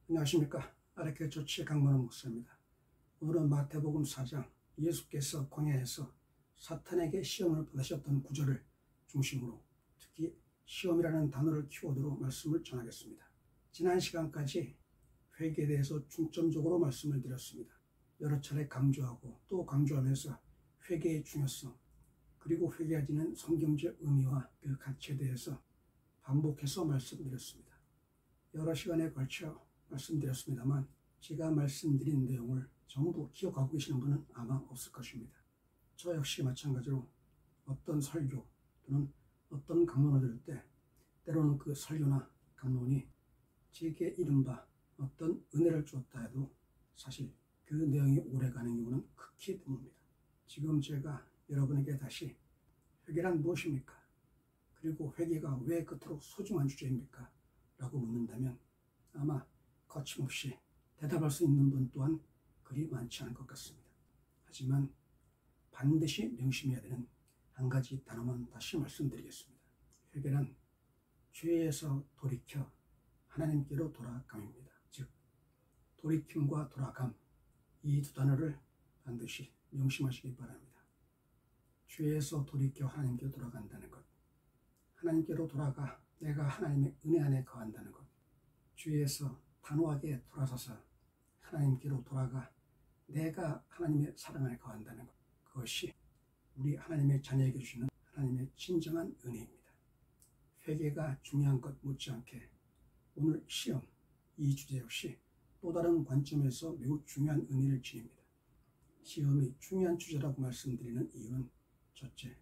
안녕하십니까. 아라케 조치 강만원 목사입니다. 오늘은 마태복음 4장 예수께서 광야에서 사탄에게 시험을 받으셨던 구절을 중심으로 특히 시험이라는 단어를 키워드로 말씀을 전하겠습니다. 지난 시간까지 회개에 대해서 중점적으로 말씀을 드렸습니다. 여러 차례 강조하고 또 강조하면서 회개의 중요성 그리고 회개하지는 성경적 의미와 그 가치에 대해서 반복해서 말씀드렸습니다. 여러 시간에 걸쳐 말씀드렸습니다만 제가 말씀드린 내용을 전부 기억하고 계시는 분은 아마 없을 것입니다. 저 역시 마찬가지로 어떤 설교 또는 어떤 강론을 들을 때 때로는 그 설교나 강론이 제게 이른바 어떤 은혜를 주었다 해도 사실 그 내용이 오래가는 경우는 극히 드뭅니다. 지금 제가 여러분에게 다시 회개란 무엇입니까? 그리고 회개가 왜 그토록 소중한 주제입니까? 라고 묻는다면 아마 거침없이 대답할 수 있는 분 또한 그리 많지 않을 것 같습니다. 하지만 반드시 명심해야 되는 한 가지 단어만 다시 말씀드리겠습니다. 회개란 죄에서 돌이켜 하나님께로 돌아감입니다. 즉 돌이킴과 돌아감, 이 두 단어를 반드시 명심하시기 바랍니다. 죄에서 돌이켜 하나님께로 돌아간다는 것, 하나님께로 돌아가 내가 하나님의 은혜 안에 거한다는 것, 죄에서 단호하게 돌아서서 하나님께로 돌아가 내가 하나님의 사랑 안에 거한다는 것, 그것이 우리 하나님의 자녀에게 주시는 하나님의 진정한 은혜입니다. 회개가 중요한 것 못지않게 오늘 시험, 이 주제 역시 또 다른 관점에서 매우 중요한 의미를 지닙니다. 시험이 중요한 주제라고 말씀드리는 이유는 첫째,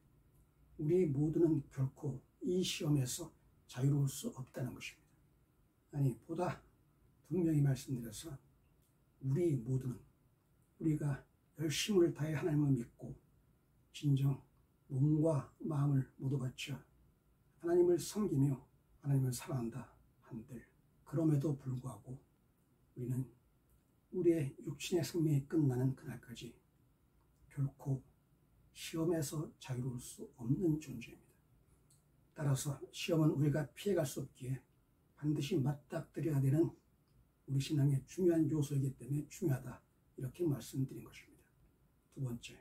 우리 모두는 결코 이 시험에서 자유로울 수 없다는 것입니다. 아니, 보다 분명히 말씀드려서 우리 모두는 우리가 열심을 다해 하나님을 믿고 진정 몸과 마음을 모두 바쳐 하나님을 섬기며 하나님을 사랑한다 한들 그럼에도 불구하고 우리는 우리의 육신의 생명이 끝나는 그날까지 결코 시험에서 자유로울 수 없는 존재입니다. 따라서 시험은 우리가 피해갈 수 없기에 반드시 맞닥뜨려야 되는 우리 신앙의 중요한 요소이기 때문에 중요하다 이렇게 말씀드린 것입니다. 두 번째,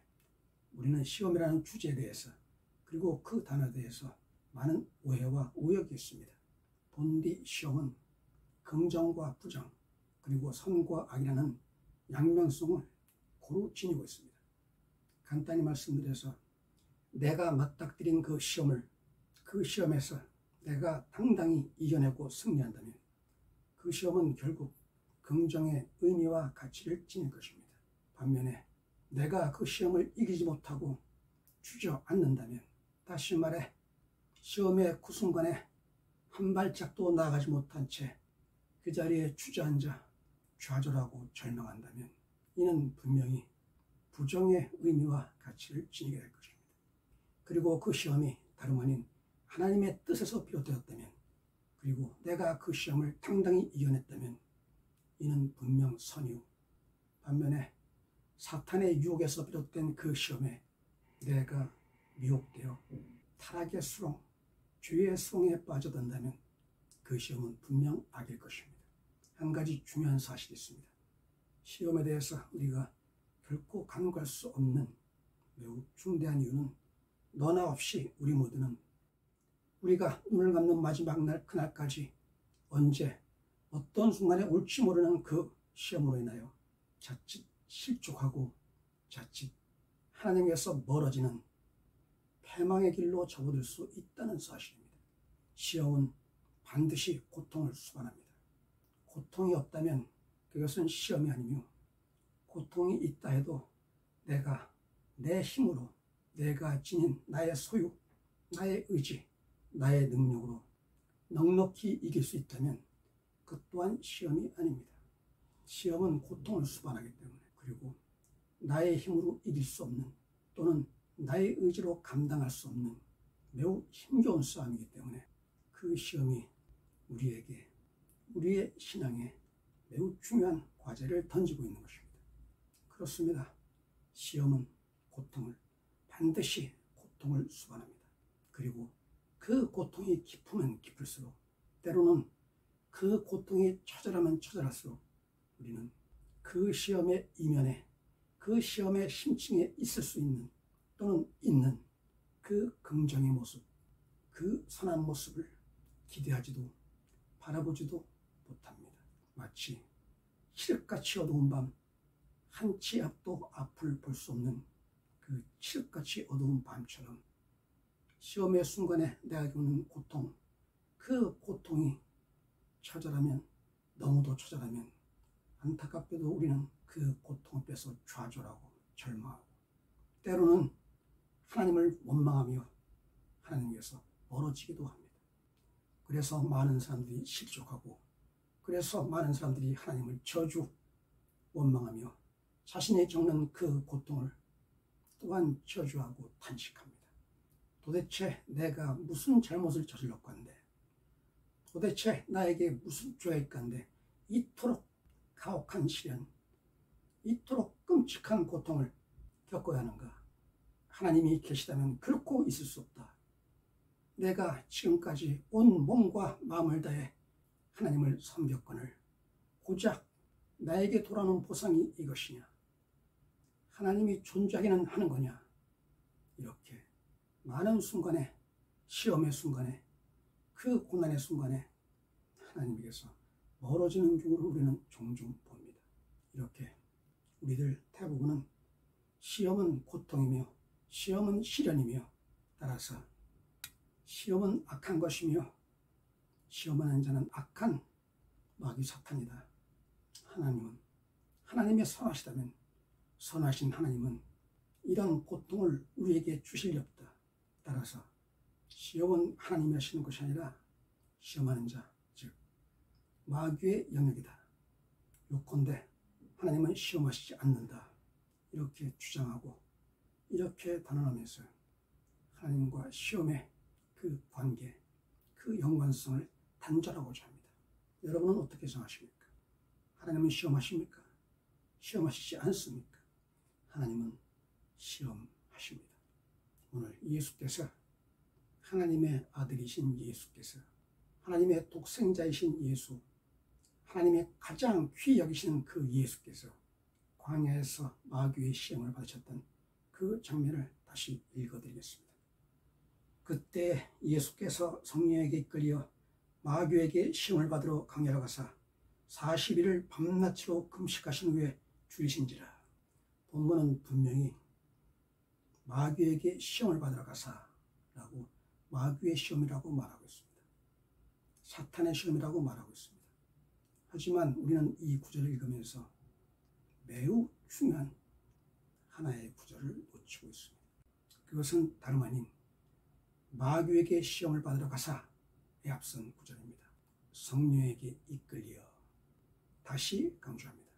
우리는 시험이라는 주제에 대해서 그리고 그 단어에 대해서 많은 오해와 오역이 있습니다. 본디 시험은 긍정과 부정 그리고 선과 악이라는 양면성을 고루 지니고 있습니다. 간단히 말씀드려서 내가 맞닥뜨린 그 시험을 그 시험에서 내가 당당히 이겨내고 승리한다면 그 시험은 결국 긍정의 의미와 가치를 지닐 것입니다. 반면에 내가 그 시험을 이기지 못하고 주저앉는다면 다시 말해 시험의 그 순간에 한 발짝도 나아가지 못한 채 그 자리에 주저앉아 좌절하고 절망한다면 이는 분명히 부정의 의미와 가치를 지니게 될 것입니다. 그리고 그 시험이 다름 아닌 하나님의 뜻에서 비롯되었다면 그리고 내가 그 시험을 당당히 이겨냈다면 이는 분명 선이요. 반면에 사탄의 유혹에서 비롯된 그 시험에 내가 미혹되어 타락의 수렁, 죄의 수렁에 빠져든다면 그 시험은 분명 악일 것입니다. 한 가지 중요한 사실이 있습니다. 시험에 대해서 우리가 결코 간과할 수 없는 매우 중대한 이유는 너나 없이 우리 모두는 우리가 눈을 감는 마지막 날 그날까지 언제 어떤 순간에 올지 모르는 그 시험으로 인하여 자칫 실족하고 자칫 하나님께서 멀어지는 패망의 길로 접어들 수 있다는 사실입니다. 시험은 반드시 고통을 수반합니다. 고통이 없다면 그것은 시험이 아니며 고통이 있다 해도 내가 내 힘으로 내가 지닌 나의 소유, 나의 의지, 나의 능력으로 넉넉히 이길 수 있다면 그 또한 시험이 아닙니다. 시험은 고통을 수반하기 때문에 그리고 나의 힘으로 이길 수 없는 또는 나의 의지로 감당할 수 없는 매우 힘겨운 싸움이기 때문에 그 시험이 우리에게 우리의 신앙에 매우 중요한 과제를 던지고 있는 것입니다. 그렇습니다. 시험은 반드시 고통을 수반합니다. 그리고 그 고통이 깊으면 깊을수록 때로는 그 고통이 처절하면 처절할수록 우리는 그 시험의 이면에, 그 시험의 심층에 있을 수 있는 또는 있는 그 긍정의 모습, 그 선한 모습을 기대하지도 바라보지도 못합니다. 마치 칠흑같이 어두운 밤, 한 치 앞도 앞을 볼 수 없는 그 칠흑같이 어두운 밤처럼 시험의 순간에 내가 겪는 고통, 그 고통이 처절하면, 너무도 처절하면 안타깝게도 우리는 그 고통 앞에서 좌절하고 절망하고 때로는 하나님을 원망하며 하나님께서 멀어지기도 합니다. 그래서 많은 사람들이 실족하고, 그래서 많은 사람들이 하나님을 저주 원망하며 자신이 겪는 그 고통을 또한 저주하고 탄식합니다. 도대체 내가 무슨 잘못을 저질렀고 한데, 도대체 나에게 무슨 죄가 있건데 이토록 가혹한 시련, 이토록 끔찍한 고통을 겪어야 하는가. 하나님이 계시다면 결코 있을 수 없다. 내가 지금까지 온 몸과 마음을 다해 하나님을 섬겼거늘 고작 나에게 돌아오는 보상이 이것이냐. 하나님이 존재하기는 하는 거냐. 이렇게 많은 순간에, 시험의 순간에, 그 고난의 순간에 하나님께서 멀어지는 경우를 우리는 종종 봅니다. 이렇게 우리들 대부분은 시험은 고통이며 시험은 시련이며, 따라서 시험은 악한 것이며 시험하는 자는 악한 마귀 사탄이다. 하나님은, 하나님의 선하시다면, 선하신 하나님은 이런 고통을 우리에게 주실 리 없다. 따라서 시험은 하나님이 하시는 것이 아니라 시험하는 자, 즉 마귀의 영역이다. 요컨대 하나님은 시험하시지 않는다. 이렇게 주장하고 이렇게 단언하면서 하나님과 시험의 그 관계, 그 연관성을 단절하고자 합니다. 여러분은 어떻게 생각하십니까? 하나님은 시험하십니까? 시험하시지 않습니까? 하나님은 시험하십니다. 오늘 예수께서, 하나님의 아들이신 예수께서, 하나님의 독생자이신 예수, 하나님의 가장 귀히 여기시는 그 예수께서 광야에서 마귀의 시험을 받으셨던 그 장면을 다시 읽어드리겠습니다. 그때 예수께서 성령에게 이끌려 마귀에게 시험을 받으러 광야로 가사 40일을 밤낮으로 금식하신 후에 죽으신지라. 본문은 분명히 마귀에게 시험을 받으러 가사라고, 마귀의 시험이라고 말하고 있습니다. 사탄의 시험이라고 말하고 있습니다. 하지만 우리는 이 구절을 읽으면서 매우 중요한 하나의 구절을 놓치고 있습니다. 그것은 다름 아닌 마귀에게 시험을 받으러 가사에 앞선 구절입니다. 성령에게 이끌려. 다시 강조합니다.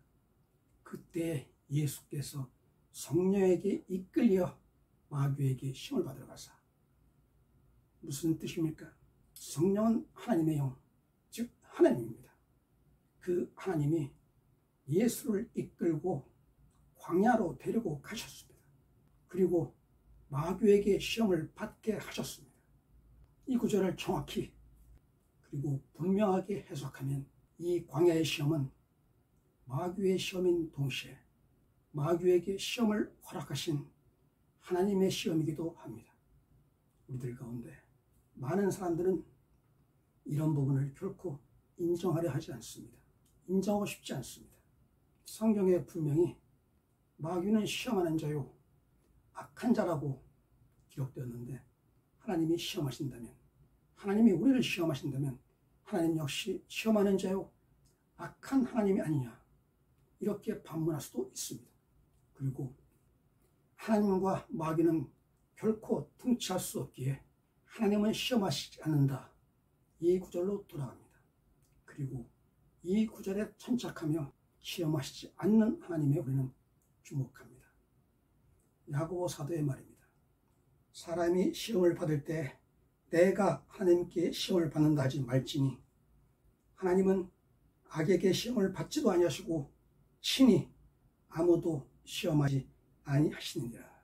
그때 예수께서 성령에게 이끌려 마귀에게 시험을 받으러 가사. 무슨 뜻입니까? 성령은 하나님의 영, 즉 하나님입니다. 그 하나님이 예수를 이끌고 광야로 데리고 가셨습니다. 그리고 마귀에게 시험을 받게 하셨습니다. 이 구절을 정확히 그리고 분명하게 해석하면 이 광야의 시험은 마귀의 시험인 동시에 마귀에게 시험을 허락하신 하나님의 시험이기도 합니다. 우리들 가운데 많은 사람들은 이런 부분을 결코 인정하려 하지 않습니다. 인정하고 싶지 않습니다. 성경에 분명히 마귀는 시험하는 자요 악한 자라고 기록되었는데, 하나님이 시험하신다면, 하나님이 우리를 시험하신다면 하나님 역시 시험하는 자요 악한 하나님이 아니냐, 이렇게 반문할 수도 있습니다. 그리고 하나님과 마귀는 결코 등치할 수 없기에 하나님은 시험하시지 않는다. 이 구절로 돌아갑니다. 그리고 이 구절에 천착하며 시험하시지 않는 하나님에 우리는 주목합니다. 야고보 사도의 말입니다. 사람이 시험을 받을 때 내가 하나님께 시험을 받는다 하지 말지니 하나님은 악에게 시험을 받지도 아니하시고 친히 아무도 시험하지 아니하시느니라.